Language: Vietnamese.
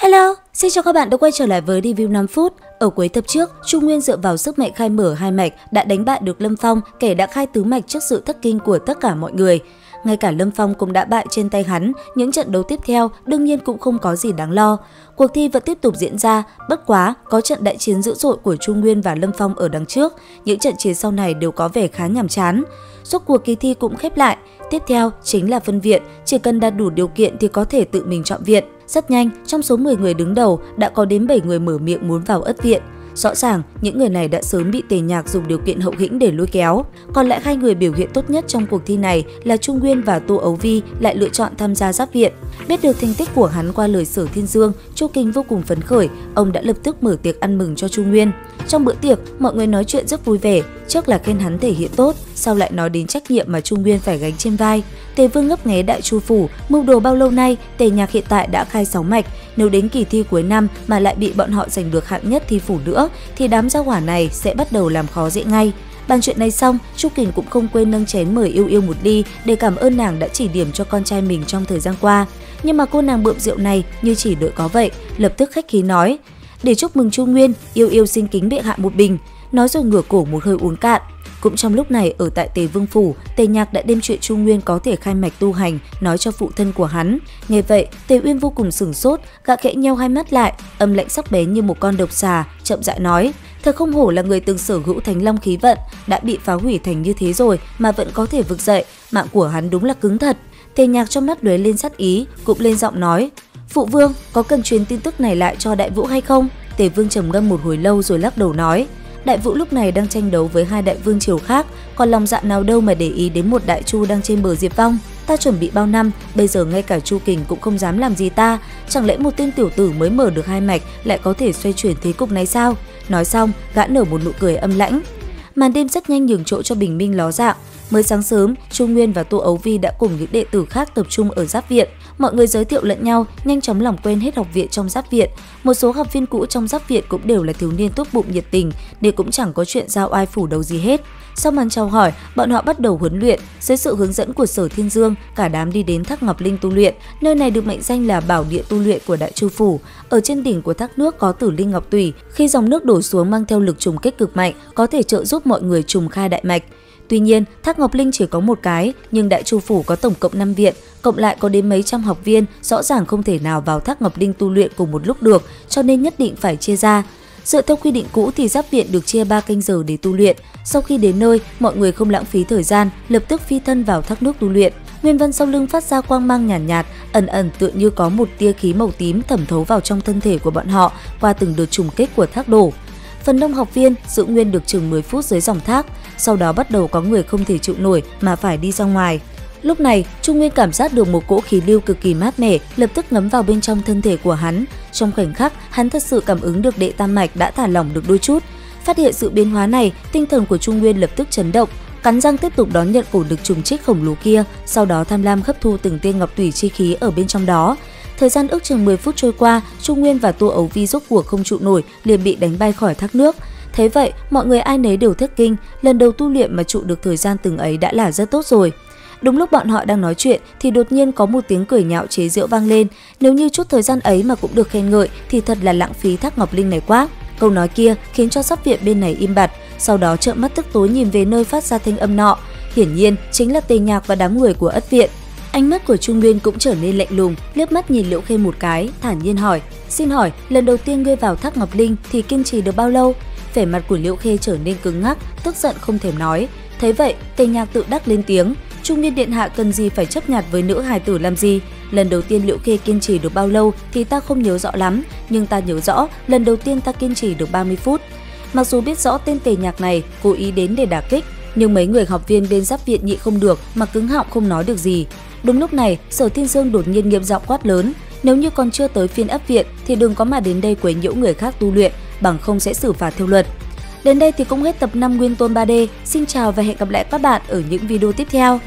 Hello, xin chào các bạn đã quay trở lại với review 5 phút. Ở cuối tập trước, Trung Nguyên dựa vào sức mạnh khai mở hai mạch đã đánh bại được Lâm Phong, kẻ đã khai tứ mạch trước sự thất kinh của tất cả mọi người. Ngay cả Lâm Phong cũng đã bại trên tay hắn, những trận đấu tiếp theo đương nhiên cũng không có gì đáng lo. Cuộc thi vẫn tiếp tục diễn ra, bất quá có trận đại chiến dữ dội của Trung Nguyên và Lâm Phong ở đằng trước, những trận chiến sau này đều có vẻ khá nhàm chán. Rốt cuộc kỳ thi cũng khép lại, tiếp theo chính là phân viện, chỉ cần đạt đủ điều kiện thì có thể tự mình chọn viện. Rất nhanh, trong số 10 người đứng đầu đã có đến 7 người mở miệng muốn vào ất viện. Rõ ràng, những người này đã sớm bị Tề Nhạc dùng điều kiện hậu hĩnh để lôi kéo. Còn lại hai người biểu hiện tốt nhất trong cuộc thi này là Trung Nguyên và Tô Ấu Vi lại lựa chọn tham gia giáp viện. Biết được thành tích của hắn qua lời Sở Thiên Dương, Chu Kình vô cùng phấn khởi, ông đã lập tức mở tiệc ăn mừng cho Trung Nguyên. Trong bữa tiệc, mọi người nói chuyện rất vui vẻ, trước là khen hắn thể hiện tốt, sau lại nói đến trách nhiệm mà Trung Nguyên phải gánh trên vai. Tề Vương ngấp nghé Đại Chu phủ, mưu đồ bao lâu nay, Tề Nhạc hiện tại đã khai 6 mạch, nếu đến kỳ thi cuối năm mà lại bị bọn họ giành được hạng nhất thi phủ nữa thì đám gia hỏa này sẽ bắt đầu làm khó dễ ngay. Bàn chuyện này xong, Chu Kình cũng không quên nâng chén mời Yêu Yêu một ly để cảm ơn nàng đã chỉ điểm cho con trai mình trong thời gian qua. Nhưng mà cô nàng bượm rượu này như chỉ đợi có vậy, lập tức khách khí nói: "Để chúc mừng Chu Nguyên, Yêu Yêu xin kính bệ hạ một bình." Nói rồi ngửa cổ một hơi uống cạn. Cũng trong lúc này, ở tại Tề Vương phủ, Tề Nhạc đã đem chuyện Chu Nguyên có thể khai mạch tu hành nói cho phụ thân của hắn. Nghe vậy, Tề Uyên vô cùng sửng sốt, gã khẽ nheo hai mắt lại, âm lạnh sắc bén như một con độc xà, chậm rãi nói: "Thật không hổ là người từng sở hữu Thánh Long khí vận, đã bị phá hủy thành như thế rồi mà vẫn có thể vực dậy, mạng của hắn đúng là cứng thật." Tề Nhạc trong mắt lóe lên sát ý, cũng lên giọng nói: "Phụ vương, có cần truyền tin tức này lại cho Đại Vũ hay không?" Tề Vương trầm ngâm một hồi lâu rồi lắc đầu nói: "Đại Vũ lúc này đang tranh đấu với hai đại vương triều khác, còn lòng dạ nào đâu mà để ý đến một đại chu đang trên bờ diệt vong. Ta chuẩn bị bao năm, bây giờ ngay cả Chu Kình cũng không dám làm gì ta, chẳng lẽ một tên tiểu tử mới mở được hai mạch lại có thể xoay chuyển thế cục này sao?" Nói xong, gã nở một nụ cười âm lãnh. Màn đêm rất nhanh nhường chỗ cho bình minh ló dạng. Mới sáng sớm, Trung Nguyên và Tô Ấu Vi đã cùng những đệ tử khác tập trung ở giáp viện. Mọi người giới thiệu lẫn nhau, nhanh chóng làm quen hết học viện trong giáp viện. Một số học viên cũ trong giáp viện cũng đều là thiếu niên tốt bụng nhiệt tình, nên cũng chẳng có chuyện giao oai phủ đầu gì hết. Sau màn chào hỏi, bọn họ bắt đầu huấn luyện. Dưới sự hướng dẫn của Sở Thiên Dương, cả đám đi đến thác Ngọc Linh tu luyện. Nơi này được mệnh danh là bảo địa tu luyện của Đại Chu phủ. Ở trên đỉnh của thác nước có Tử Linh Ngọc Tủy, khi dòng nước đổ xuống mang theo lực trùng kích cực mạnh, có thể trợ giúp mọi người trùng khai đại mạch. Tuy nhiên, thác Ngọc Linh chỉ có một cái, nhưng Đại Chu phủ có tổng cộng 5 viện, cộng lại có đến mấy trăm học viên, rõ ràng không thể nào vào thác Ngọc Linh tu luyện cùng một lúc được, cho nên nhất định phải chia ra. Dựa theo quy định cũ thì giáp viện được chia 3 canh giờ để tu luyện. Sau khi đến nơi, mọi người không lãng phí thời gian, lập tức phi thân vào thác nước tu luyện. Nguyên văn sau lưng phát ra quang mang nhàn nhạt, ẩn ẩn tựa như có một tia khí màu tím thẩm thấu vào trong thân thể của bọn họ qua từng đợt trùng kích của thác đổ. Phần đông học viên giữ nguyên được chừng 10 phút dưới dòng thác, sau đó bắt đầu có người không thể chịu nổi mà phải đi ra ngoài. Lúc này, Trung Nguyên cảm giác được một cỗ khí lưu cực kỳ mát mẻ, lập tức ngấm vào bên trong thân thể của hắn. Trong khoảnh khắc, hắn thật sự cảm ứng được đệ tam mạch đã thả lỏng được đôi chút. Phát hiện sự biến hóa này, tinh thần của Trung Nguyên lập tức chấn động, cắn răng tiếp tục đón nhận cổ lực trùng trích khổng lồ kia, sau đó tham lam hấp thu từng tia ngọc tủy chi khí ở bên trong đó. Thời gian ước chừng 10 phút trôi qua, Trung Nguyên và Tô Ấu Vi rốt cuộc không trụ nổi, liền bị đánh bay khỏi thác nước. Thế vậy, mọi người ai nấy đều thất kinh, lần đầu tu luyện mà trụ được thời gian từng ấy đã là rất tốt rồi. Đúng lúc bọn họ đang nói chuyện thì đột nhiên có một tiếng cười nhạo chế giễu vang lên, nếu như chút thời gian ấy mà cũng được khen ngợi thì thật là lãng phí thác Ngọc Linh này quá. Câu nói kia khiến cho giáp viện bên này im bặt, sau đó trợn mắt tức tối nhìn về nơi phát ra thanh âm nọ, hiển nhiên chính là Tề Nhạc và đám người của ất viện. Ánh mắt của Trung Nguyên cũng trở nên lạnh lùng, liếc mắt nhìn Liễu Khê một cái, thản nhiên hỏi: "Xin hỏi, lần đầu tiên ngươi vào thác Ngọc Linh thì kiên trì được bao lâu?" Vẻ mặt của Liễu Khê trở nên cứng ngắc, tức giận không thèm nói. Thấy vậy, Tề Nhạc tự đắc lên tiếng: "Trung Nguyên điện hạ cần gì phải chấp nhặt với nữ hài tử làm gì? Lần đầu tiên Liễu Khê kiên trì được bao lâu thì ta không nhớ rõ lắm, nhưng ta nhớ rõ lần đầu tiên ta kiên trì được 30 phút." Mặc dù biết rõ tên Tề Nhạc này cố ý đến để đả kích, nhưng mấy người học viên bên giáp viện nhị không được mà cứng họng không nói được gì. Đúng lúc này, Sở Thiên Dương đột nhiên nghiêm giọng quát lớn: "Nếu như còn chưa tới phiên ấp viện thì đừng có mà đến đây quấy nhiễu người khác tu luyện, bằng không sẽ xử phạt theo luật." Đến đây thì cũng hết tập 5 Nguyên Tôn 3D. Xin chào và hẹn gặp lại các bạn ở những video tiếp theo.